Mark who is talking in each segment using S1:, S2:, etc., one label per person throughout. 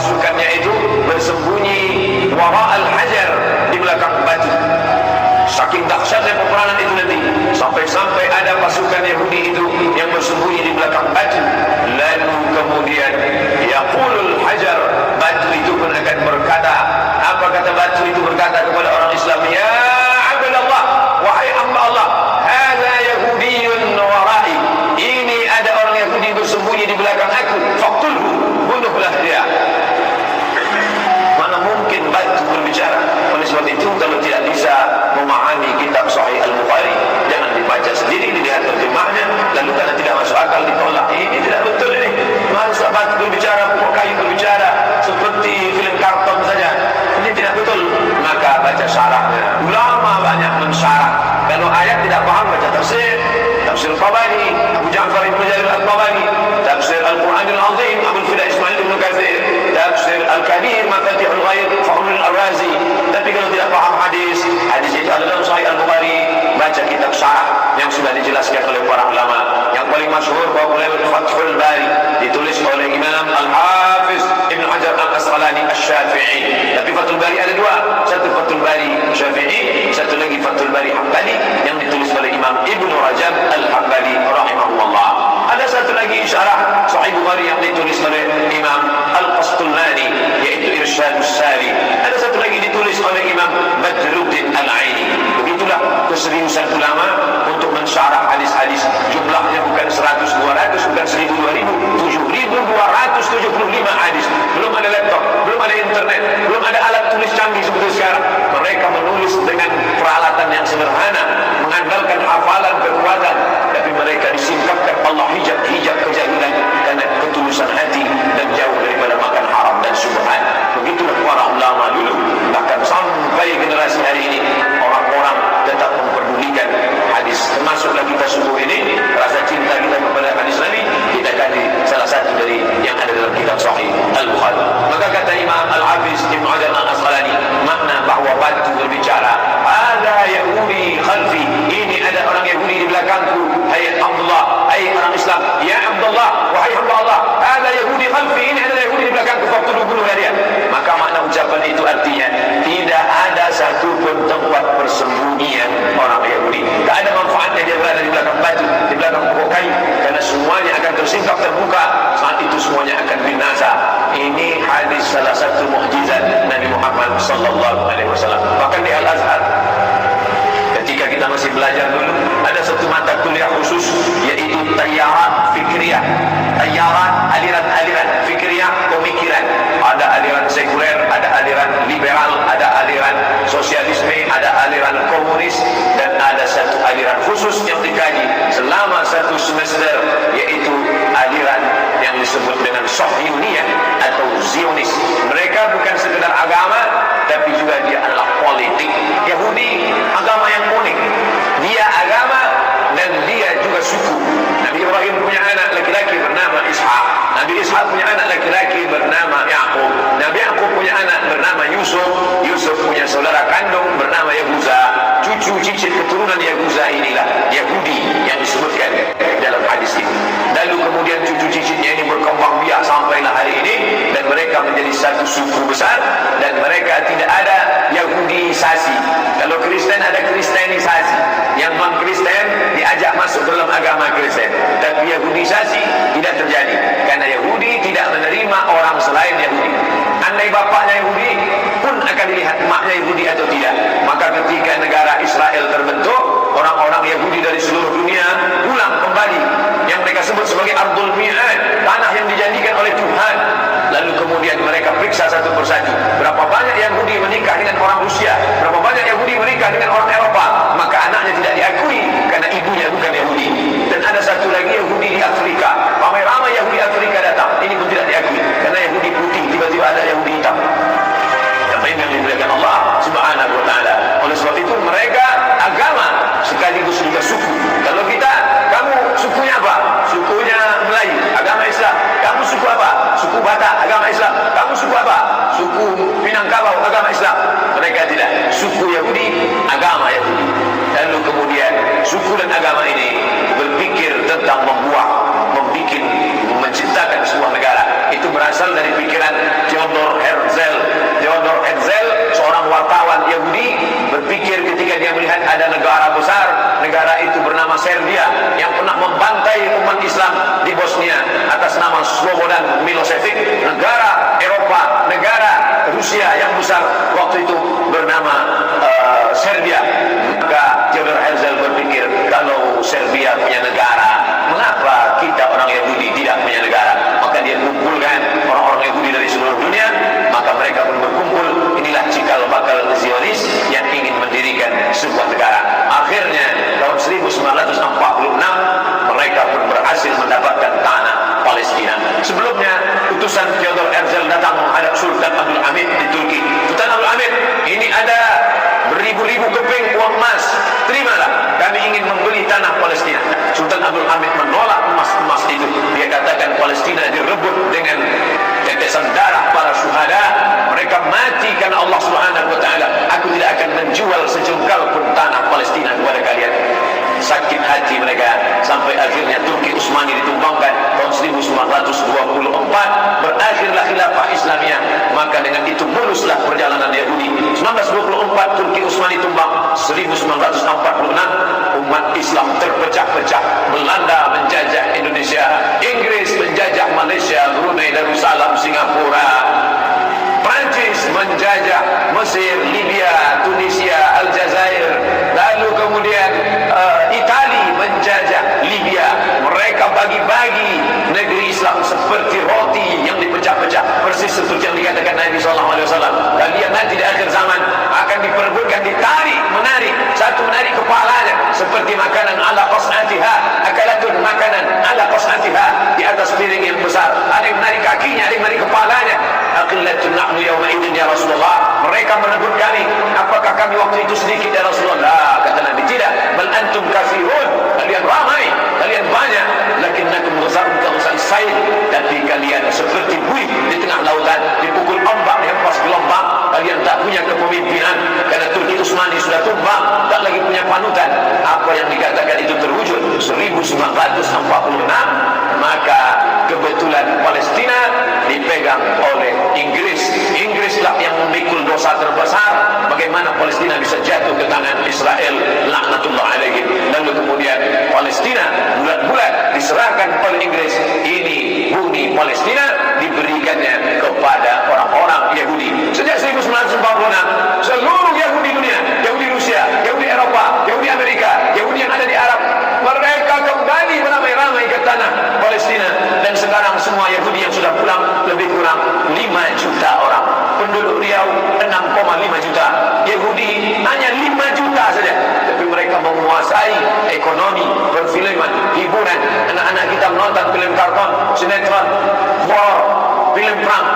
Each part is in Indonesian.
S1: pasukannya itu bersembunyi wara al-hajar, di belakang batu. Saking dahsyatnya peperangan itu nanti, sampai-sampai ada pasukan Yahudi itu yang bersembunyi di belakang batu. Lalu kemudian yaqulul hajar, batu itu pun akan berkata, apa kata batu itu berkata kepada orang Islam? Ya Abdullah, wahai hamba Allah, hadza yahudiyyun warai, ini ada orang Yahudi bersembunyi di belakang aku, faqtulhu, bunuhlah dia. Mana mungkin batu berbicara? Oleh sebab itu, kalau tidak bisa memahami kitab Sahih Al-Bukhari, jangan dibaca sendiri, dilihat terjemahnya, lalu karena tidak masuk akal ditolak. Ini tidak betul ini. Masa batu berbicara, pokok kayu berbicara, seperti film karton saja. Ini tidak betul. Maka baca syarahnya. Ulama banyak mensyarah. Kalau ayat tidak paham, baca tafsir. Tafsir Tabari, Abu Ja'far Ibn Jarir Al-Tabari, Tafsir Al-Quranul Azim, Abu Fida Ismail Ibn Kathir, Tafsir Al-Kabir, Mafatihul Ghaib, Fahmul Al-Razi. Tapi kalau tidak paham hadis, hadis itu adalah Sahih Al-Bukhari, baca kitab syarah yang sudah dijelaskan oleh para ulama. Yang paling masyhur populer Fathul Bari, ditulis oleh Imam Al-Hafiz Ibn Hajar Al-Asqalani Asy-Syafi'i. Tapi Fathul Bari ada dua, satu Fathul Bari Syafi'i, satu lagi Fathul Bari Hambali yang ditulis oleh Imam Ibn Rajab Al-Hambali rahimahullah. Ada satu lagi syarah Sahih Bukhari yang ditulis oleh Imam Al-Qastullani, yaitu Irsyadus Sari. Ada satu lagi ditulis oleh Imam Badruddin Al-Aini. Begitulah keseriusan ulama untuk mensyarah hadis-hadis. Jumlahnya bukan 100, 200, bukan 1000, 2000, 7275 hadis. Belum ada laptop, belum ada internet, belum ada alat tulis canggih seperti sekarang. Mereka menulis dengan peralatan yang sederhana, mengandalkan hafalan kekuatan, tapi mereka disingkapkan Allah hijab kejahilan karena ketulusan hati dan jauh daripada makan haram dan syubhat. Begitulah para ulama dulu. Bahkan sampai generasi hari ini, orang-orang tetap memperdulikan hadis. Termasuklah kita subuh ini, rasa cinta kita kepada hadis Nabi, kita kaji salah satu dari yang ada dalam kitab Sahih Al-Bukhari. Maka kata Imam Al-Hafiz Ibn Hajar Al-Asqalani, makna bahawa batu berbicara, ada Yahudi khalfi, ini ada orang Yahudi di belakangku, hai Abdullah, hai orang Islam, ya Abdullah, wahai hamba Allah, ada Yahudi khalfi, ini ada Yahudi di belakangku, faqtuluhu, bunuhlah dia. Maka makna ucapan itu artinya tidak ada satu pun tempat persembunyian orang Yahudi. Tak ada manfaatnya dia berada di belakang batu, di belakang pokok kayu, karena semuanya akan tersingkap, terbuka. Saat itu semuanya akan binasa. Ini hadis salah satu mukjizat Nabi Muhammad sallallahu alaihi wasallam. Bahkan di Al-Azhar, ketika kita masih belajar dulu, ada satu mata kuliah khusus, yaitu tayarat fikriyah. Tayarat, aliran-aliran fikriyah, pemikiran. Ada aliran sekuler, ada aliran liberal, ada aliran sosialisme, ada aliran komunis, dan ada satu aliran khusus yang dikaji selama satu semester, yaitu aliran yang disebut dengan Sahyuniyah atau Zionis. Mereka bukan sekedar agama, tapi juga dia adalah politik. Yahudi agama yang unik, dia agama dan dia juga suku. Nabi Ibrahim punya anak laki-laki bernama Ishak, Nabi Ishak punya anak laki-laki bernama Yaqub, Nabi Yaqub punya anak bernama Yusuf, Yusuf punya saudara kandung bernama Yahuza. Cucu cicit keturunan Yahuza inilah Yahudi yang disebutkan dalam hadis ini. Lalu kemudian cucu cicitnya ini berkembang biak sampailah hari ini, dan mereka menjadi satu suku besar, dan mereka tidak ada Yahudisasi. Kalau Kristen ada Kristenisasi, yang non-Kristen diajak masuk dalam agama Kristen, tapi Yahudisasi tidak terjadi, karena Yahudi tidak menerima orang selain Yahudi. Andai bapaknya Yahudi pun akan dilihat maknya Yahudi atau tidak. Maka ketika negara Israel terbentuk, orang-orang Yahudi dari seluruh dunia pulang kembali, yang mereka sebut sebagai Ardul Mi'ad, tanah yang dijanjikan oleh Tuhan. Lalu kemudian mereka periksa satu persatu, berapa banyak Yahudi menikah dengan orang Rusia, berapa banyak Yahudi menikah dengan orang Eropa. Maka anaknya tidak diakui karena ibunya bukan Yahudi. Dan ada satu lagi Yahudi di Afrika, ramai-ramai Yahudi Afrika datang, ini pun tidak diakui karena Yahudi putih, tiba-tiba ada Yahudi hitam. Yang dimuliakan Allah Subhanahu wa taala. Oleh sebab itu mereka agama sekaligus juga suku. Kalau kita, kamu sukunya apa? Sukunya Melayu, agama Islam. Kamu suku apa? Suku Batak, agama Islam. Kamu suku apa? Suku Minangkabau, agama Islam. Mereka tidak. Suku Yahudi, agama Yahudi. Lalu kemudian suku dan agama ini berpikir tentang membuat, menciptakan sebuah negara. Itu berasal dari pikiran John Theodor Herzl. Theodor Herzl, seorang wartawan Yahudi, berpikir ketika dia melihat ada negara besar, negara itu bernama Serbia, yang pernah membantai umat Islam di Bosnia atas nama Slobodan Milosevic. Negara Eropa, negara Rusia yang besar waktu itu bernama Serbia. Maka Theodor Herzl berpikir, kalau Serbia punya negara, mengapa kita orang Yahudi tidak punya negara? Maka dia kumpulkan orang-orang Yahudi dari seluruh dunia, maka mereka pun berkumpul. Inilah cikal bakal Zionis yang ingin mendirikan sebuah negara. Akhirnya tahun 1946 mereka pun berhasil mendapatkan tanah Palestina. Sebelumnya utusan Theodor Herzl datang menghadap Sultan Abdul Hamid di Turki. Sultan Abdul Hamid, ini ada beribu-ribu keping uang emas, terimalah, kami ingin membeli tanah Palestina. Sultan Abdul Hamid menolak emas-emas itu. Dia katakan Palestina direbut dengan tetesan darah para syuhada, mereka mati karena Allah Subhanahu wa taala. Aku tidak akan menjual sejengkal pun tanah Palestina kepada kalian. Sakit hati mereka sampai akhirnya Turki Utsmani ditumbangkan tahun 1924. Berakhirlah khilafah Islamiyah. Maka dengan itu muluslah perjalanan Yahudi. 1924 Turki Utsmani tumbang. 1946 umat Islam terpecah-pecah. Belanda menjajah Indonesia, Inggris menjajah Malaysia, Brunei Darussalam, Singapura, Prancis menjajah Mesir, Libya, Tunisia, Aljazair, lalu kemudian Itali menjajah Libya. Mereka bagi-bagi negeri Islam seperti roti yang dipecah-pecah, persis seperti yang dikatakan Nabi SAW. Kalian nanti di akhir zaman akan diperebutkan, ditarik, menarik, satu menarik kepalanya seperti makanan ala qas'atiha, akalatun makanan ala qas'atiha, di atas piring yang besar. Ada yang menarik kakinya, ada yang menarik kepalanya. Aqillatun nahnu yawma idin ya Rasulullah. Mereka menegur kami, apakah kami waktu itu sedikit ya Rasulullah? Kata Nabi, tidak. Bal antum kafirun, kalian ramai, kalian banyak. Lakinnakum ghazarun kaghzal sail, tapi kalian seperti buih di tengah lautan, dipukul ombak, dihempas gelombang. Kalian tak punya kepemimpinan karena Turki Utsmani sudah tumbang, tak lagi punya panutan. Apa yang dikatakan itu terwujud 1946. Maka kebetulan Palestina dipegang oleh Inggris. Inggrislah yang memikul dosa terbesar. Bagaimana Palestina bisa jatuh ke tangan Israel, laknatullah alaihim. Lalu kemudian Palestina bulat-bulat diserahkan oleh Inggris. Ini bumi Palestina diberikannya kepada orang-orang Yahudi. Sejak 1946 seluruh Yahudi dunia, Yahudi Rusia, Yahudi Eropa, Yahudi Amerika, Yahudi yang ada di Arab, mereka kembali beramai-ramai ke tanah Palestina. Dan sekarang semua Yahudi yang sudah pulang lebih kurang 5 juta orang. Penduduk Riau 6,5 juta. Yahudi hanya 5 juta saja. Tapi mereka menguasai ekonomi, perfilman, hiburan. Anak-anak kita menonton film kartun, sinetron, war, film perang.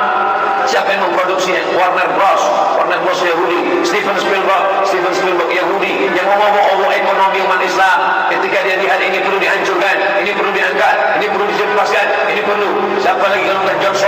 S1: Siapa yang memproduksinya? Warner Bros. Warner Bros Yahudi. Steven Spielberg Yahudi yang ngomong ekonomi umat Islam. Ketika dia lihat ini perlu dihancurkan, ini perlu diangkat, ini perlu dijelaskan, ini perlu. Siapa lagi kalau bukan George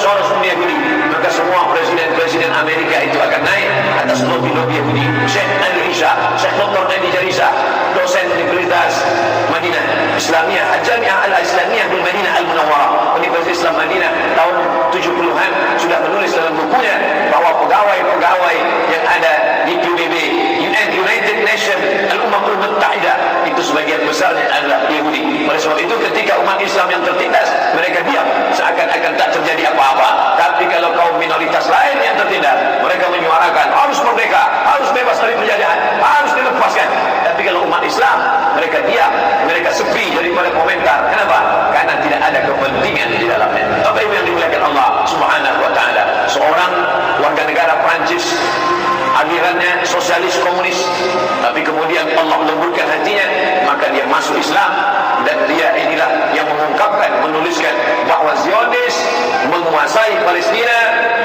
S1: Soros pun Yahudi. Maka semua presiden Amerika itu akan naik atas lobi-lobi Yahudi. Syekh Ali Risha, Syekh Dr. Adi Jarisa, dosen Universitas Madinah Islamiyah, Al-Jami'ah Al-Islamiyah di Madinah Al-Munawwarah, Universitas Islam Madinah, tahun 70-an sudah menulis dalam bukunya bahwa pegawai-pegawai yang ada di PBB, United Nations, Al-Ummahul Muttahidah, itu sebagian besarnya adalah Yahudi. Oleh sebab itu ketika umat Islam yang tertindas, mereka diam seakan-akan tak terjadi apa-apa. Tapi kalau kaum minoritas lain yang tertindas, mereka menyuarakan harus merdeka, harus bebas dari penjajahan, harus dilepaskan. Tapi kalau umat Islam, mereka diam, mereka sepi daripada komentar. Kenapa? Karena tidak ada kepentingan di dalamnya. Bapak Ibu yang dimuliakan Allah Subhanahu wa taala, seorang warga negara Prancis, alirannya sosialis komunis, tapi kemudian Allah melemburkan hatinya, maka dia masuk Islam. Dan dia inilah yang mengungkapkan, menuliskan bahwa Zionis menguasai Palestina,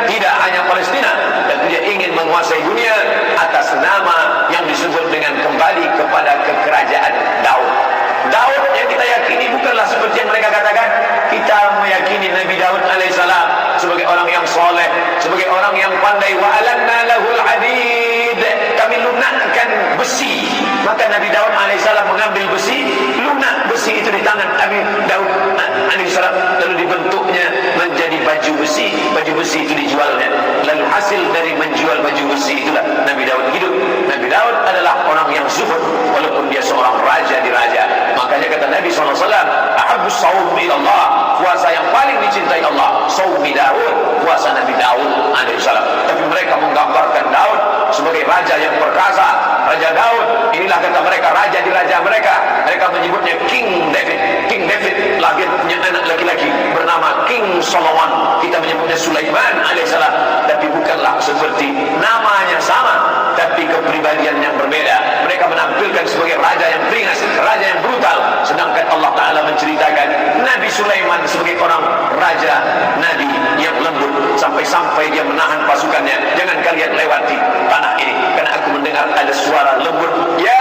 S1: tidak hanya Palestina, dan dia ingin menguasai dunia atas nama yang disebut dengan kembali kepada kekerajaan Daud. Daud yang kita yakini bukanlah seperti yang mereka katakan. Kita meyakini Nabi Daud alaihissalam sebagai orang yang soleh, sebagai orang yang pandai. Wa alanna lahul hadid, kami lunakkan besi. Maka Nabi Daud alaihissalam mengambil besi, lunak besi itu di tangan Nabi Daud alaihissalam, lalu dibentuknya menjadi baju besi. Baju besi itu dijualnya. Lalu hasil dari menjual baju besi itulah Nabi Daud hidup. Nabi Daud adalah orang yang zuhud walaupun dia seorang raja di raja. Makanya kata Nabi SAW, ahabbus shaum ilallah, puasa yang paling dicintai Allah shaumi Daud, puasa Nabi Daud alaihissalam. Tapi mereka menggambarkan Daud sebagai raja yang perkasa. Raja Daud, inilah kata mereka raja di raja mereka. Mereka menyebutnya King David. King David lahir punya anak laki-laki bernama King Solomon. Kita menyebutnya Sulaiman alaihissalam. Tapi bukanlah seperti namanya sama, tapi kepribadian yang berbeda. Mereka menampilkan sebagai raja yang beringas, raja yang brutal. Sedangkan Allah Ta'ala menceritakan Nabi Sulaiman sebagai orang raja, Nabi yang lembut, sampai-sampai dia menahan pasukannya. Jangan kalian lewati tanah ini, karena aku mendengar ada suara lembut. Ya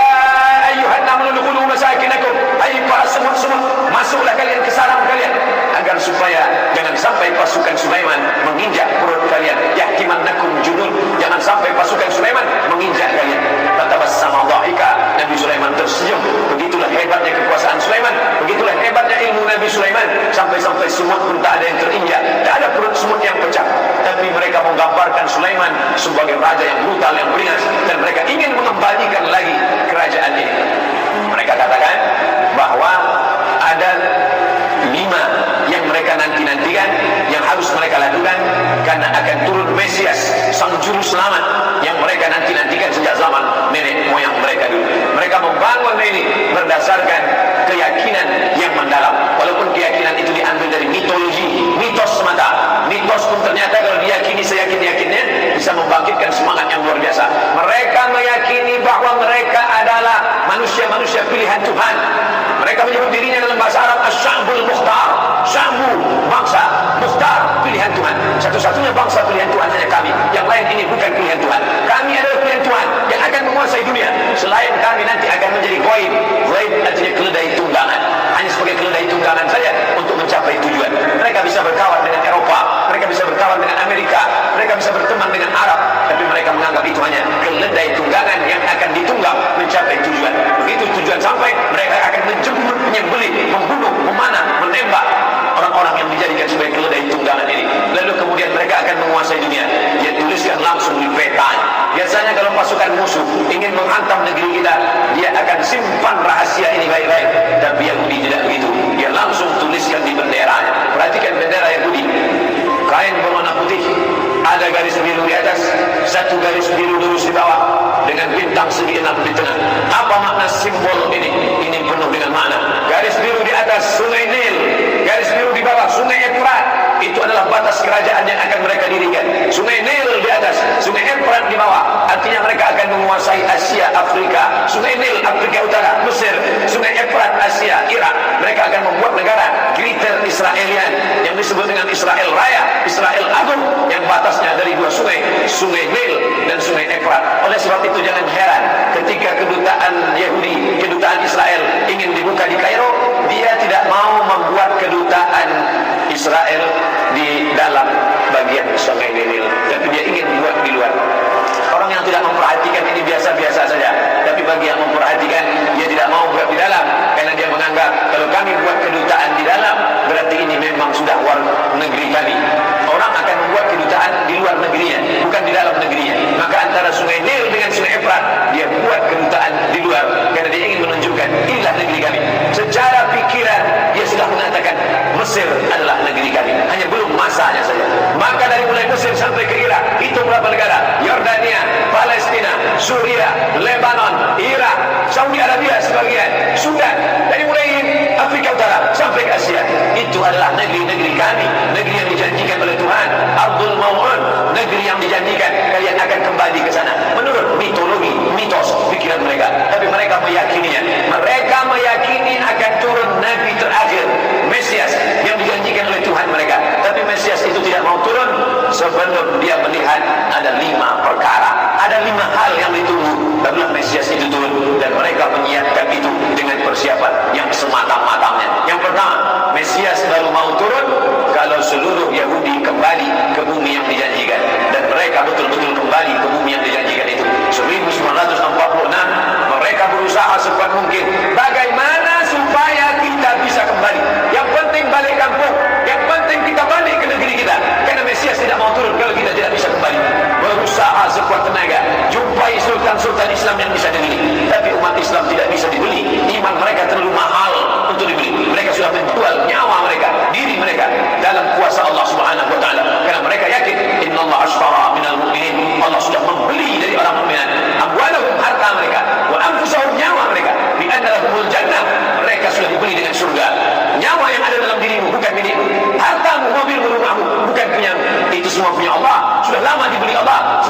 S1: ayuhan amanu dukhulu masakinakum, hai para semut-semut, masuklah kalian ke sarang kalian, agar supaya jangan sampai pasukan Sulaiman menginjak perut kalian. Yahtimannakum junun, jangan sampai pasukan Sulaiman menginjak kalian. Fatabassama dhahika, Nabi Sulaiman tersenyum. Begitulah hebatnya kekuasaan Sulaiman, begitulah hebatnya ilmu Nabi Sulaiman. Sampai-sampai semut pun tak ada yang terinjak, tak ada perut semut yang pecah. Tapi mereka menggambarkan Sulaiman sebagai raja yang brutal, yang beringas, dan mereka ingin mengembalikan lagi kerajaan ini. Mereka katakan bahwa ada 5 yang mereka nanti-nantikan, yang harus mereka lakukan, karena akan turun Mesias, sang juru selamat, yang mereka nanti-nantikan sejak zaman nenek moyang mereka dulu. Mereka membangun ini berdasarkan keyakinan yang mendalam. Walaupun keyakinan itu diambil dari mitologi, mitos semata. Mitos pun ternyata kalau diyakini seyakin-yakinnya bisa membangkitkan semangat yang luar biasa. Mereka meyakini bahwa mereka adalah manusia-manusia pilihan Tuhan. Mereka menyebut dirinya dalam bahasa Arab Asy'abul Mukhtar. Sya'bu, bangsa Mukhtar, pilihan Tuhan. Satu-satunya bangsa pilihan Tuhan hanya kami. Yang lain ini bukan pilihan Tuhan. Kami adalah pilihan Tuhan yang akan menguasai dunia. Selain kami nanti akan menjadi ghaib. Ghaib artinya keledai tunggangan. Hanya sebagai keledai tunggangan saja untuk mencapai tujuan. Mereka bisa berkawan dengan Eropa, mereka bisa berkawan dengan Amerika, mereka bisa berteman dengan Arab, tapi mereka menganggap itu hanya keledai tunggangan yang akan ditunggang mencapai tujuan. Begitu tujuan sampai, mereka akan menjemput, menyembelih, membunuh, memanah, menembak orang-orang yang dijadikan sebagai keledai tunggangan ini. Lalu kemudian mereka akan menguasai dunia. Dia tuliskan langsung di peta. Biasanya kalau pasukan musuh ingin menghantam negeri kita, dia akan simpan rahasia ini baik-baik. Tapi Yahudi tidak begitu. Dia langsung tuliskan di benderanya. Perhatikan bendera Yahudi, kain berwarna putih, ada garis biru di atas, satu garis biru lurus di bawah, dengan bintang segi 6 di tengah. Apa makna simbol ini? Ini penuh dengan makna. Garis biru di atas Sungai Nil, garis biru di bawah Sungai Efrat. Itu adalah batas kerajaan yang akan mereka dirikan. Sungai Nil di atas, Sungai Efrat di bawah. Artinya mereka akan menguasai Asia, Afrika. Sungai Nil, Afrika Utara, Mesir. Sungai Efrat, Asia, Irak. Mereka akan membuat negara Greater Israelian yang disebut dengan Israel Raya, Israel Agung, yang batasnya dari 2 sungai, Sungai Nil dan Sungai Efrat. Oleh sebab itu jangan heran ketika kedutaan Yahudi, kedutaan Israel ingin dibuka di Kairo, dia tidak mau membuat kedutaan Israel di dalam bagian Sungai Nil, tapi dia ingin buat di luar. Orang yang tidak memperhatikan ini biasa-biasa saja, tapi bagi yang memperhatikan, dia tidak mau buat di dalam, karena dia menganggap kalau kami buat kedutaan di dalam, berarti ini memang sudah war negeri kami. Orang akan membuat kedutaan di luar negerinya, bukan di dalam negerinya. Maka antara Sungai Nil dengan Sungai Efrat, dia buat kedutaan di luar, karena dia ingin menunjukkan inilah negeri kami. Secara pikiran dia sudah mengatakan Mesir adalah negeri kami, hanya belum masanya saja. Maka dari mulai Mesir sampai ke Irak, itu berapa negara? Yordania, Palestina, Suria, Lebanon, Irak, Saudi Arabia sebagian, Sudan, dari mulai Afrika Utara sampai ke Asia. Itu adalah negeri-negeri kami, negeri yang dijanjikan oleh Tuhan. Ardul Mau'un, negeri yang dijanjikan kalian akan kembali ke sana. Menurut mitologi, mitos, pikiran mereka. Tapi mereka meyakininya. Mereka meyakini akan turun Nabi terakhir, Mesias, yang dijanjikan oleh Tuhan mereka. Tapi Mesias itu tidak mau turun sebelum dia melihat ada 5 perkara, ada 5 hal yang ditunggu barulah Mesias itu turun. Dan mereka menyiapkan itu dengan persiapan yang sematang-matangnya. Yang pertama, Mesias baru mau turun kalau seluruh Yahudi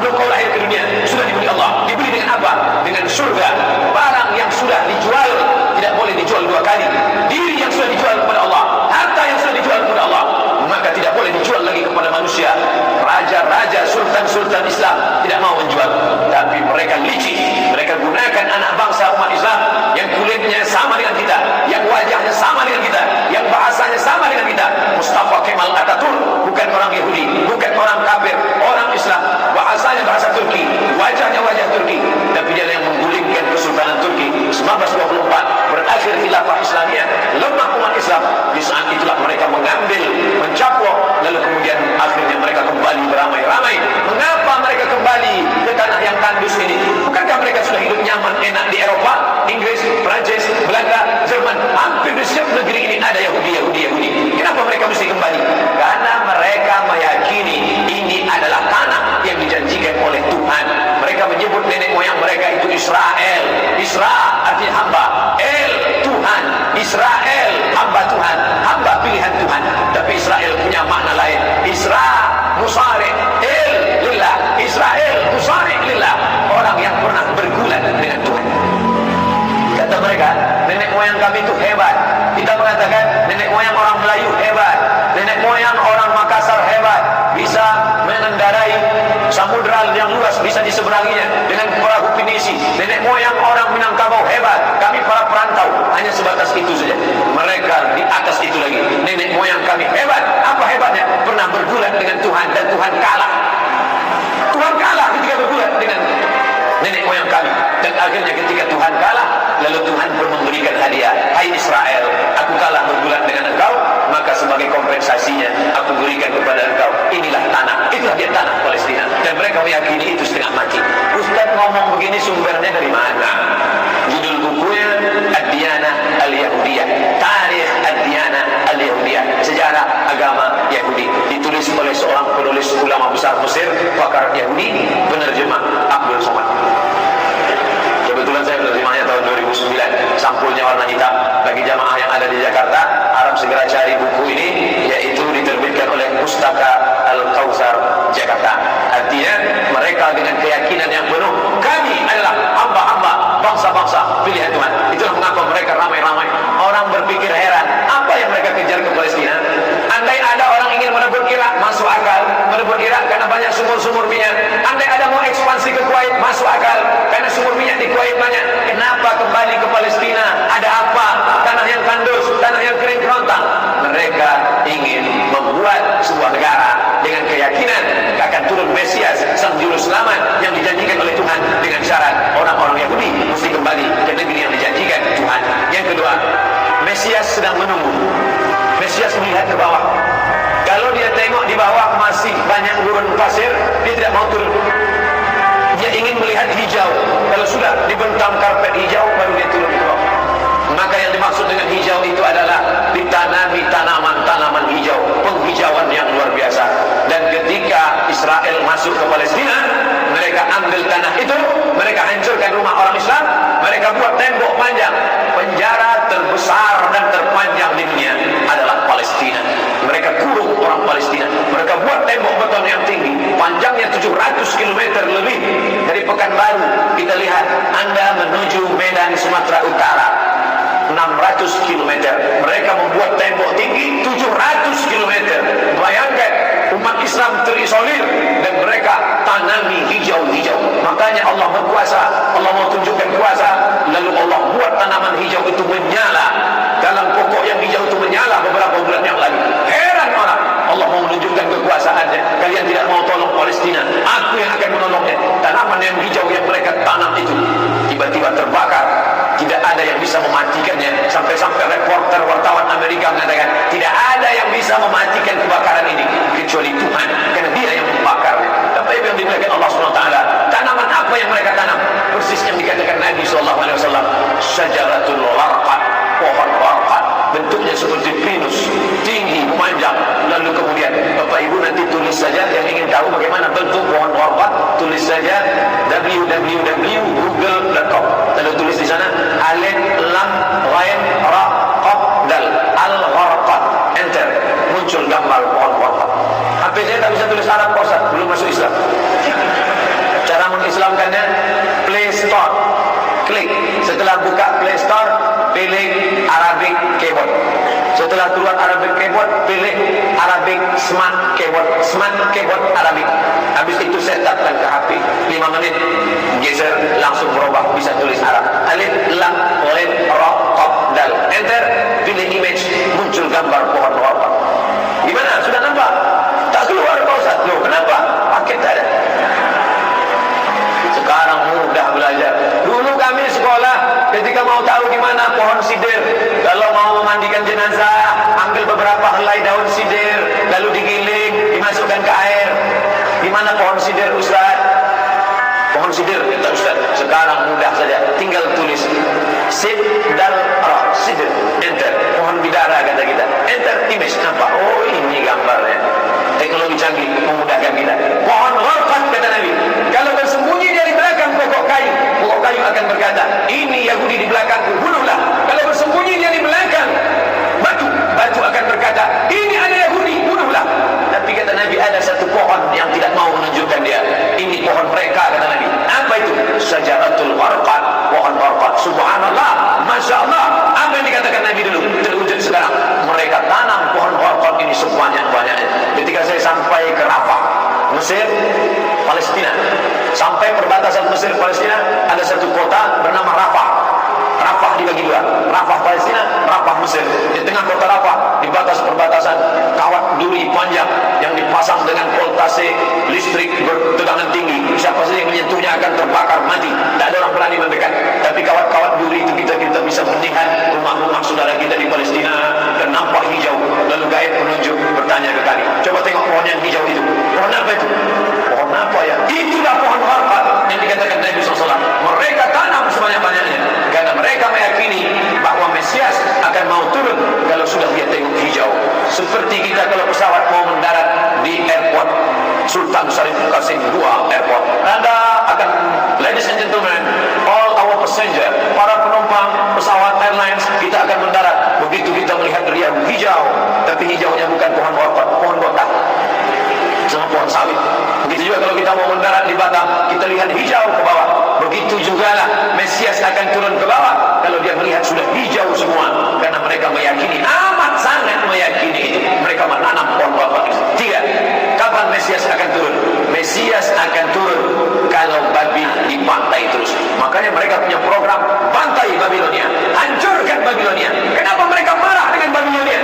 S1: sebelum kau lahir ke dunia sudah dibeli Allah. Dibeli dengan apa? Dengan surga. Barang yang sudah dijual tidak boleh dijual dua kali. Diri yang sudah dijual kepada Allah, harta yang sudah dijual kepada Allah, maka tidak boleh dijual lagi kepada manusia. Raja-raja, sultan-sultan Islam tidak mau menjual, tapi mereka licik. Mereka gunakan anak bangsa umat Islam yang kulitnya sama dengan kita, yang wajahnya sama dengan kita, yang bahasanya sama dengan kita. Mustafa Kemal Atatürk bukan orang Yahudi, bukan orang kafir, orang Islam. Bahasanya bahasa Turki, wajahnya wajah Turki, tapi dia yang menggulingkan Kesultanan Turki 1924, berakhir khilafah Islamiyah, lemah umat Islam. Di saat itulah mereka mengambil, mencaplok, lalu kemudian akhirnya mereka kembali beramai-ramai. Mengapa mereka kembali ke tanah yang tandus ini? Bukankah mereka sudah hidup nyaman, enak di Eropa, Inggris, Prancis, Belanda, Jerman? Hampir di setiap negeri ini ada Yahudi. Kenapa mereka mesti kembali? Karena mereka meyakini ini adalah tanah yang dijanjikan oleh Tuhan. Mereka menyebut nenek moyang mereka itu Israel. Isra artinya hamba, El Tuhan. Israel hamba Tuhan, hamba pilihan Tuhan. Tapi Israel punya makna lain. Isra musari El lillah. Israel musari lillah, orang yang pernah bergulat dengan Tuhan. Kata mereka, nenek moyang kami itu hebat. Kita mengatakan nenek moyang orang Melayu hebat, nenek moyang orang Makassar hebat, bisa mengendarai samudera yang luas, bisa diseberanginya dengan perahu pinisi. Nenek moyang orang Minangkabau hebat, kami para perantau hanya sebatas itu saja. Mereka di atas itu lagi. Nenek moyang kami hebat. Apa hebatnya? Pernah bergulat dengan Tuhan dan Tuhan kalah. Tuhan kalah ketika bergulat dengan nenek moyang kami. Dan akhirnya ketika Tuhan kalah, lalu Tuhan pun memberikan hadiah. Hai Israel, aku kalah bergulat dengan engkau, maka sebagai kompensasinya aku berikan kepada engkau inilah tanah. Itulah dia tanah Palestina. Dan mereka meyakini itu setengah mati. Ustaz ngomong begini sumbernya dari mana? Judul bukunya Ad-Diyanah Al-Yahudiyah, Tarikh Ad-Diyanah Al-Yahudiyah, sejarah agama Yahudi, ditulis oleh seorang penulis ulama besar Mesir, pakar Yahudi, penerjemah Abdul Somad. Kebetulan saya menerjemahnya tahun 2009, sampulnya warna hitam. Bagi jamaah yang ada di Jakarta, harap segera cari buku ini, yaitu diterbitkan oleh Pustaka Al-Kautsar Jakarta. Artinya mereka dengan keyakinan yang penuh, kami adalah hamba-hamba bangsa-bangsa pilihan Tuhan. Itulah mengapa mereka ramai-ramai. Orang berpikir heran, apa yang mereka kejar ke Palestina? Andai ada orang ingin merebut Irak, masuk akal. Merebut Irak karena banyak sumur-sumur minyak. Andai ada mau ekspansi ke Kuwait, masuk akal karena sumur minyak di Kuwait banyak. Kenapa kembali ke Palestina? Ada apa? Tanah yang tandus, tanah yang kering kerontang. Mereka ingin membuat sebuah negara dengan keyakinan akan turun Mesias, sang juru selamat yang dijanjikan oleh Tuhan, dengan syarat orang-orang Yahudi mesti kembali ke negeri yang dijanjikan Tuhan. Yang kedua, Mesias sedang menunggu. Mesias melihat ke bawah. Kalau dia tengok di bawah masih banyak gurun pasir, dia tidak mau turun. Dia ingin melihat hijau. Kalau sudah dibentang karpet hijau, baru dia turun ke bawah. Maka yang dimaksud dengan hijau itu adalah ditanami tanaman-tanaman hijau, penghijauan yang luar biasa. Dan ketika Israel masuk ke Palestina, mereka ambil tanah itu, mereka hancurkan rumah orang Islam, mereka buat tembok panjang. Penjara terbesar dan terpanjang di dunia adalah Palestina. Mereka kurung orang Palestina. Mereka buat tembok beton yang tinggi, panjangnya 700 km lebih. Dari Pekanbaru kita lihat, Anda menuju Medan, Sumatera Utara, 600 km. Mereka membuat tembok tinggi 700 km. Bayangkan, umat Islam terisolir dan mereka tanami hijau-hijau. Makanya Allah berkuasa. Allah mau tunjukkan kuasa, lalu Allah buat tanaman hijau itu menyala. Dalam pokok yang hijau itu menyala beberapa bulan yang lalu. Heran orang. Allah mau menunjukkan kekuasaannya. Kalian tidak mau tolong Palestina, aku yang akan menolongnya. Tanaman yang hijau yang mereka tanam itu tiba-tiba terbakar. Tidak ada yang bisa mematikannya. Sampai-sampai reporter wartawan Amerika mengatakan, tidak ada yang bisa mematikan kebakaran ini kecuali Tuhan, karena Dia yang membakarnya. Tapi yang dimuliakan Allah SWT, tanaman apa yang mereka tanam? Persis yang dikatakan Nabi SAW, syajaratul warqat, pohon warqat, bentuknya seperti pinus, tinggi, memanjang. Lalu kemudian Bapak Ibu nanti tulis saja, yang ingin tahu bagaimana bentuk pohon warqat, tulis saja www.google.com. Lalu tulis di sana alif lam ghain ra qaf dal al-gharqat, enter, muncul gambar pohon warqat. HP saya tak bisa tulis Arab, Ustaz, belum masuk Islam. pilih Arabic Smart Keyboard Arabic. Habis itu setupkan ke HP 5 menit, geser langsung berubah, bisa tulis Arab. Alif, lam, mim, ra, qaf, dal. Enter, pilih image, muncul gambar pohon warqa. Gimana? Sudah nampak? Tak keluar Pak Ustaz. Loh, kenapa? Paket tak ada. Sekarang mudah belajar. Dulu kami sekolah ketika mau tahu gimana pohon sidir, kalau mau memandikan jenazah, ambil beberapa helai daun sidir, lalu digiling, dimasukkan ke air. Gimana pohon sidir Ustaz? Pohon sidir kata Ustaz. Sekarang mudah saja, tinggal tulis sid dal ra, sidir, enter. Pohon bidara kata kita, enter image, nampak. Oh, ini gambarnya. Teknologi canggih memudahkan kita. Pohon gharqad kata Nabi, kalau bersembunyi dari belakang pokok kayu akan berkata, ini Yahudi di belakangku, bunuhlah. Kalau bersembunyi dari belakang batu akan berkata, ini ada Yahudi, bunuhlah. Tapi kata Nabi, ada satu pohon yang tidak mau menunjukkan dia. Ini pohon mereka kata Nabi. Apa itu? Syajaratul gharqad, pohon gharqad. Subhanallah, Masya Allah. Apa yang dikatakan Nabi dulu terwujud sekarang. Mereka tanam pohon gharqad ini sebanyak-banyaknya. Ketika saya sampai ke Rafah, Mesir, Palestina, sampai perbatasan Mesir Palestina, ada satu kota bernama Rafah. Rafah dibagi dua, Rafah Palestina, Rafah Mesir. Di tengah kota Rafah, di batas perbatasan, kawat duri panjang yang dipasang dengan voltase listrik bertegangan tinggi. Siapa saja yang menyentuhnya akan terbakar mati. Tak ada orang berani mendekat. Tapi kawat-kawat duri itu kita bisa melihat rumah-rumah saudara kita di Palestina dan nampak hijau. Lalu gaib penunjuk bertanya ke kami, coba tengok pohon yang hijau itu. Pohon apa itu? Pohon apa ya? Itulah pohon gharqad yang dikatakan Nabi SAW. Mereka tanam sebanyak-banyaknya karena mereka meyakini bahwa Mesias akan mau turun kalau sudah dia tengok hijau. Seperti kita kalau pesawat mau mendarat di airport Sultan Syarif Qasim II airport, Anda akan, ladies and gentlemen, all our passenger, para penumpang pesawat airlines, kita akan mendarat. Begitu kita melihat riang hijau, tapi hijaunya bukan pohon gharqad, pohon botak sama pohon sawit. Begitu juga kalau kita mau mendarat di Batam, kita lihat hijau ke bawah. Begitu juga lah Mesias akan turun ke bawah kalau dia melihat sudah hijau semua, karena mereka meyakini, amat sangat meyakini itu. Mereka menanam pohon gharqad. Tiga, kapan Mesias akan turun? Mesias akan turun kalau Babil dibantai terus. Makanya mereka punya program bantai Babilonia, hancurkan Babilonia. Kenapa mereka marah dengan Babilonia?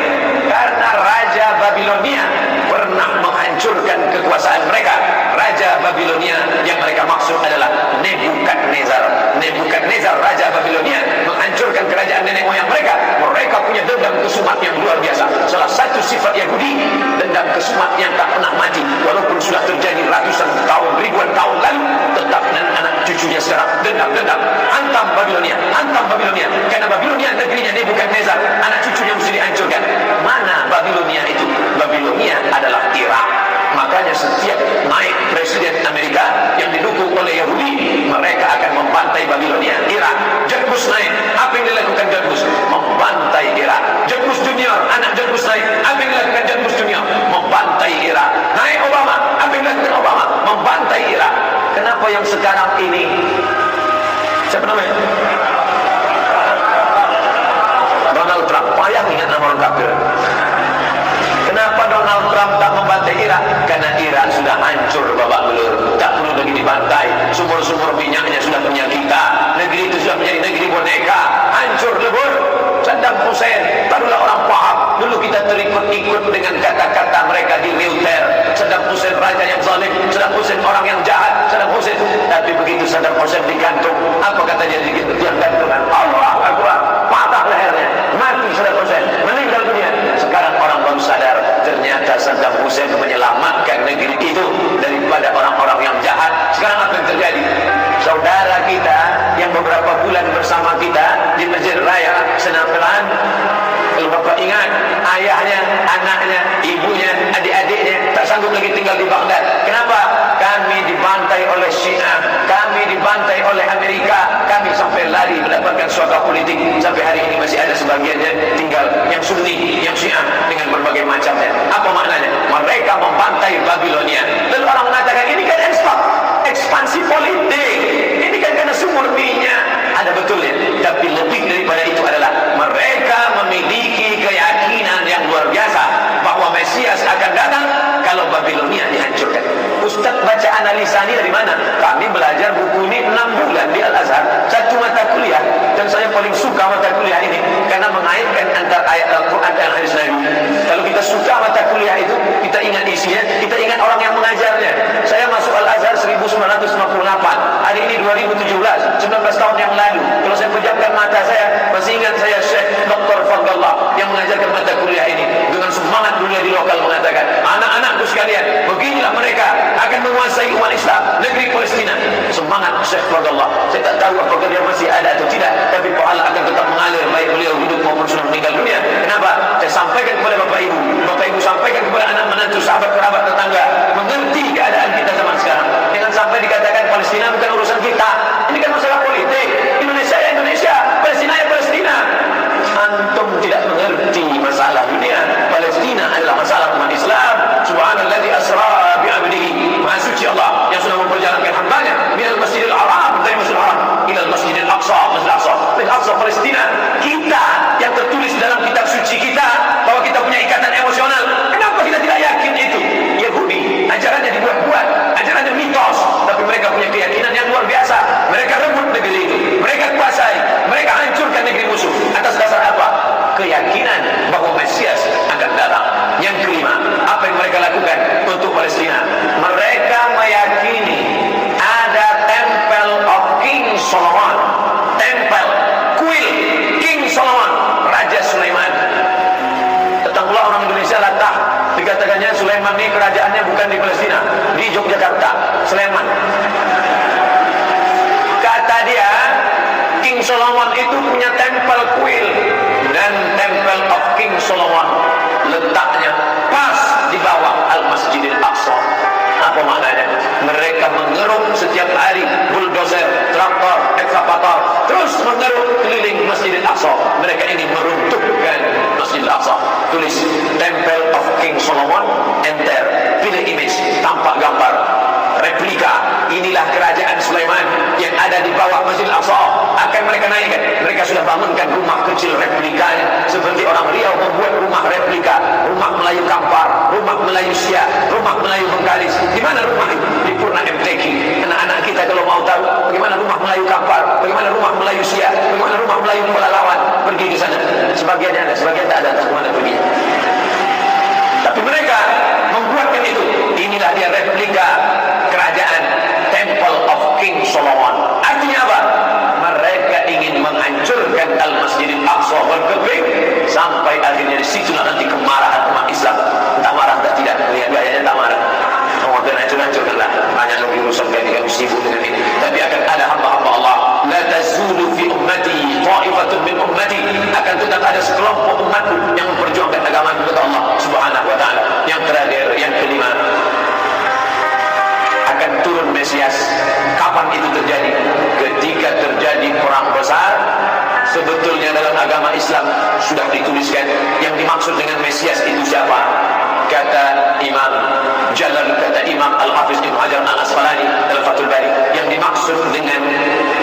S1: Karena Raja Babilonia pernah menghancurkan kekuasaan mereka. Raja Babilonia yang mereka maksud adalah Nebukadnezar. Nebukadnezar, Raja Babilonia, menghancurkan kerajaan nenek moyang mereka. Mereka punya dendam kesumat yang luar biasa. Salah satu sifat Yahudi, dendam kesumat yang tak pernah mati. Walaupun sudah terjadi ratusan tahun, ribuan tahun lalu, tetap anak cucunya sekarang dendam. Hantam Babilonia, hantam Babilonia. Karena Babilonia negerinya Nebukadnezar, anak cucunya mesti dihancurkan. Mana Babilonia itu? Babilonia adalah Irak. Makanya setiap naik presiden Amerika yang didukung oleh Yahudi, mereka akan membantai Babilonia. Irak, George Bush naik, apa yang dilakukan George Bush? Membantai Irak. George Bush Junior, anak George Bush naik, apa yang dilakukan George Bush Junior? Membantai Irak. Naik Obama, apa yang dilakukan Obama? Membantai Irak. Kenapa yang sekarang ini, siapa namanya? Donald Trump. Payah ingat nama orang kafir. Kenapa Donald Trump tak membantai Irak? Karena Irak sudah hancur babak belur, tak perlu lagi dibantai. Sumur-sumur minyaknya sudah punya kita. Negeri itu sudah menjadi negeri boneka, hancur lebur. Saddam Hussein, barulah orang paham. Dulu kita terikut-ikut dengan kata-kata mereka di Reuters. Saddam Hussein raja yang zalim, Saddam Hussein orang yang jahat, Saddam Hussein. Tapi begitu Saddam Hussein digantung, apa kata dia di gantungan? Allah Akbar, patah lehernya, mati Saddam Hussein, meninggal dunia. Sekarang orang baru sadar, ternyata Saddam Hussein menyelamatkan negeri itu daripada orang-orang yang jahat. Sekarang apa yang terjadi? Saudara kita yang beberapa bulan bersama kita di Masjid Raya Senapelan, kalau Bapak ingat, ayahnya, anaknya, ibunya, adik-adiknya tak sanggup lagi tinggal di Baghdad. Kenapa? Kami dibantai oleh Syiah, kami dibantai oleh Amerika, kami sampai lari mendapatkan suaka politik. Sampai hari ini masih ada sebagiannya tinggal yang Sunni, yang Syiah, dengan berbagai macamnya. Apa maknanya? Mereka membantai Babilonia. Lalu orang mengatakan ini kan ekspansi politik, ini kan karena sumur minyak. Ada betulnya, tapi lebih daripada itu adalah mereka memiliki keyakinan yang luar biasa bahwa di Al-Azhar satu mata kuliah, dan saya paling suka mata kuliah ini karena mengaitkan antara ayat Al-Quran dan hadis Nabi. Kalau kita suka mata kuliah itu, kita ingat isinya, kita ingat orang yang mengajarnya. Saya masuk Al-Azhar 1958, hari ini 2017, 19 tahun yang lalu. Kalau saya pejamkan mata saya, masih ingat saya Syekh Dr. Fadlallah yang mengajarkan mata kuliah ini dengan semangat dunia di lokal mengatakan, anak-anakku sekalian, beginilah mereka akan menguasai umat Islam negeri Palestina. Semangat Syekh Fadlallah. Saya tak tahu apakah dia masih ada atau tidak, tapi pahala akan tetap mengalir baik beliau hidup maupun sudah meninggal dunia. Kenapa? Saya sampaikan kepada Bapak Ibu sampaikan kepada anak menantu, sahabat kerabat tetangga, mengerti keadaan kita zaman sekarang. Jangan sampai dikatakan Palestina bukan urusan kita. Ini kan masalah politik. Indonesia ya Indonesia, Palestina ya Palestina. Antum tidak mengerti masalah dunia. Palestina adalah masalah umat Islam. Subhanalladzi asra bi 'abdihi. Maha suci Allah yang sudah memperjalankan hambanya minal Masjidil Haram, dari Masjidil Haram ila Masjidil Aqsa, Masjidil Aqsa. Masjidil Aqsa Palestina. Kita yang tertulis dalam kitab suci kita bahwa kita punya ikatan emosional. Kenapa kita tidak yakin itu? Yahudi, ajarannya dibuat-buat, ajarannya mitos, tapi mereka punya keyakinan yang luar biasa. Mereka rebut negeri itu, mereka kuasai, mereka hancurkan negeri musuh. Atas dasar apa? Keyakinan bahwa Mesias akan datang. Yang kelima, apa yang mereka lakukan untuk Palestina? Mereka meyakini ada Temple of King Solomon, tempel, kuil King Solomon, Raja Sulaiman. Datang pula orang Indonesia latah, dikatakannya Sulaiman ini kerajaannya bukan di Palestina, di Yogyakarta, Sulaiman. Kata dia, King Solomon itu punya tempel kuil, dan Temple of King Solomon letaknya pas di bawah Al-Masjidil Aqsa. Apa maknanya? Mereka mengeruk setiap hari bulldozer, traktor, ekskavator, terus mengeruk keliling Masjidil Aqsa. Mereka ingin meruntuhkan Masjidil Aqsa. Tulis Temple of King Solomon, enter, pilih image, tampak gambar replika. Inilah kerajaan Sulaiman yang ada di bawah Masjidil Aqsa. Akan mereka naikkan. Mereka sudah bangunkan rumah kecil replikanya, seperti orang Riau membuat rumah replika, rumah Melayu Kampar, rumah Melayu Siak, rumah Melayu Bengkalis. Di mana rumah itu? Di Purna MTQ. Anak-anak kita kalau mau tahu bagaimana rumah Melayu Kampar, bagaimana rumah Melayu Siak, bagaimana rumah Melayu Pelalawan, pergi ke sana. Sebagian ada, sebagian tak ada, tak kemana pergi. Tapi mereka membuatkan itu. Inilah dia replika kerajaan Temple of King Solomon. Artinya apa? Mereka ingin menghancurkan Al-Masjidil Aqsa berkeping, sampai akhirnya disitulah nanti kemarahan umat Islam. Tak marah, tak tidak. Lihat gayanya tak marah. Kemudian hancur-hancurkanlah. Banyak lagi urusan kami sibuk dengan ini. Tapi akan ada hamba-hamba Allah. La tazulu fi ummati ta'ifatun min ummati. Akan tetap ada sekelompok umatku yang memperjuangkan agama kepada Allah Subhanahu wa ta'ala. Yang terakhir, yang kelima, akan turun Mesias. Kapan itu terjadi? Ketika terjadi perang besar. Sebetulnya dalam agama Islam sudah dituliskan yang dimaksud dengan Mesias itu siapa. Kata Imam Jalal, kata Imam Al-Hafiz Ibn Hajar Al-Asqalani dalam Fathul Bari, yang dimaksud dengan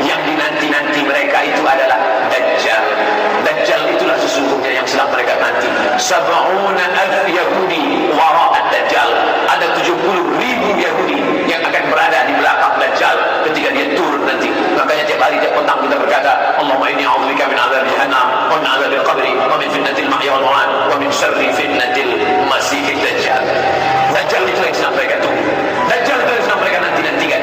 S1: yang dinanti-nanti mereka itu adalah Dajjal. Dajjal itulah sesungguhnya yang sedang mereka nanti. 70,000 Yahudi wara'at Dajjal. Ada 70,000 Yahudi yang akan berada di belakang Dajjal ketika dia turun nanti. Makanya tiap hari, tiap petang kita berkata, Allahumma inni a'udzubika min adzabi jahannam wa min adzabil qabri wa min fitnatil mahya wal mamat wa min syarri fitnatil masiihid dajjal. Dajjal itu yang sedang mereka tunggu. Dajjal itu yang sedang mereka nanti-nantikan.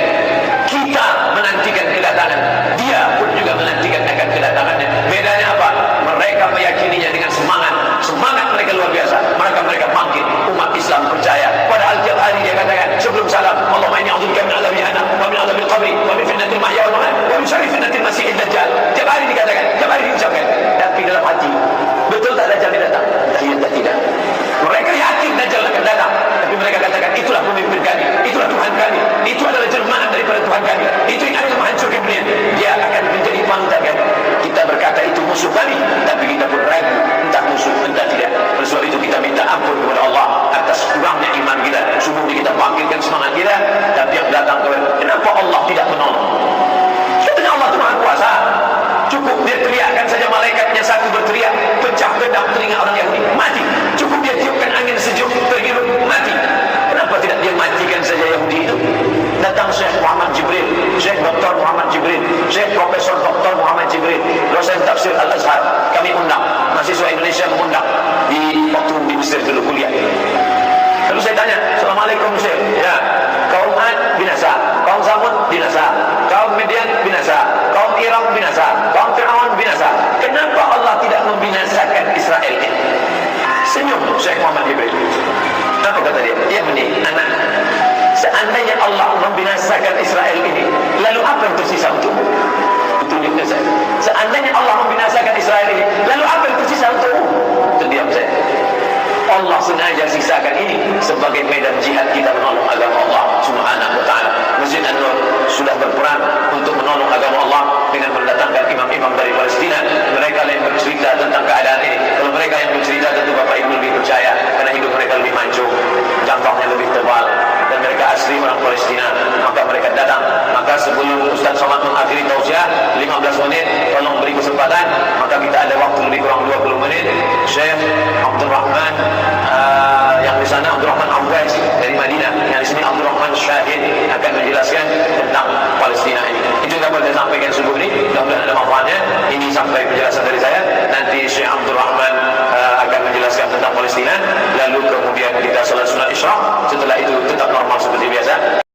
S1: Kita menantikan kedatangan, dia pun juga menantikan akan kedatangannya. Bedanya apa? Mereka meyakininya dengan semangat. Semangat mereka luar biasa. Mereka bangkit. Umat Islam percaya. Padahal tiap hari dia katakan sebelum salam, Allahumma inni a'udzubika min adzabi jahannam wa min adzabil qabri wa min fitnatil mahya wal mamat wa min syarri fitnatil masiihid dajjal. Tiap hari dikatakan, tiap hari diucapkan. Tapi dalam hati, betul tak Dajjal datang? Tak, tidak. Mereka yakin Dajjal akan datang, tapi mereka katakan itulah pemimpin kami, itulah Tuhan kami, itu adalah jelmaan daripada Tuhan kami, itu yang akan menghancurkan dunia. Dia akan menjadi panutan kami. Kita berkata itu musuh kami, tapi kita pun ragu, entah musuh, entah tidak. Oleh sebab itu kita minta ampun kepada Allah atas kurangnya iman kita. Sungguh kita bangkitkan semangat kita, tapi yang datang kepada, kenapa Allah tidak menolong? Katanya Allah itu Maha Kuasa. Cukup dia teriakkan saja, malaikatnya satu berteriak, pecah gedang telinga orang Yahudi, mati. Cukup dia tiupkan angin sejuk, terhirup, mati. Kenapa tidak dia matikan saja Yahudi itu? Datang Syekh Muhammad Jibril, Syekh Dr. Muhammad Jibril Syekh Profesor Dr. Muhammad Jibril, dosen tafsir Al-Azhar, kami undang, mahasiswa Indonesia mengundang di waktu di Mesir dulu kuliah. Lalu saya tanya, Assalamualaikum Syekh, ya, kaum Ad binasa, kaum Samud binasa, kaum Midian binasa, kaum Irak binasa, kaum Fir'aun binasa. Kenapa Allah tidak membinasakan Israel ini? Senyum Syekh Muhammad Jibril. Apa kata dia? Dia begini, anak, seandainya Allah membinasakan Israel ini, lalu apa yang tersisa untukmu? Tunjukkan saya. Seandainya Allah membinasakan Israel ini, lalu apa yang tersisa untukmu? Terdiam saya. Allah sengaja sisakan ini sebagai medan jihad kita menolong agama Allah Subhanahu wa ta'ala. Masjid An-Nur sudah berperan untuk menolong agama Allah dengan mendatangkan imam-imam dari Palestina. Mereka yang bercerita tentang keadaan ini. Kalau mereka yang bercerita, tentu Bapak Ibu lebih percaya, karena hidup mereka lebih mancung, jangkauannya lebih tebal, dan mereka asli orang Palestina. Maka mereka datang. Maka sebelum Ustaz Somad mengakhiri tausiah 15 menit, tolong beri kesempatan. Maka kita ada waktu lebih kurang 20 menit. Syekh Abdul Rahman yang di sana Abdul Rahman Awais dari Madinah, yang di sini Abdul Rahman Syahid akan menjelaskan tentang Palestina ini. Itu yang dapat saya sampaikan subuh ini. Mudah-mudahan ada manfaatnya. Ini sampai penjelasan dari saya. Nanti Syekh Abdul Rahman akan menjelaskan tentang Palestina. Lalu kemudian kita salat sunat Isyraq. Setelah itu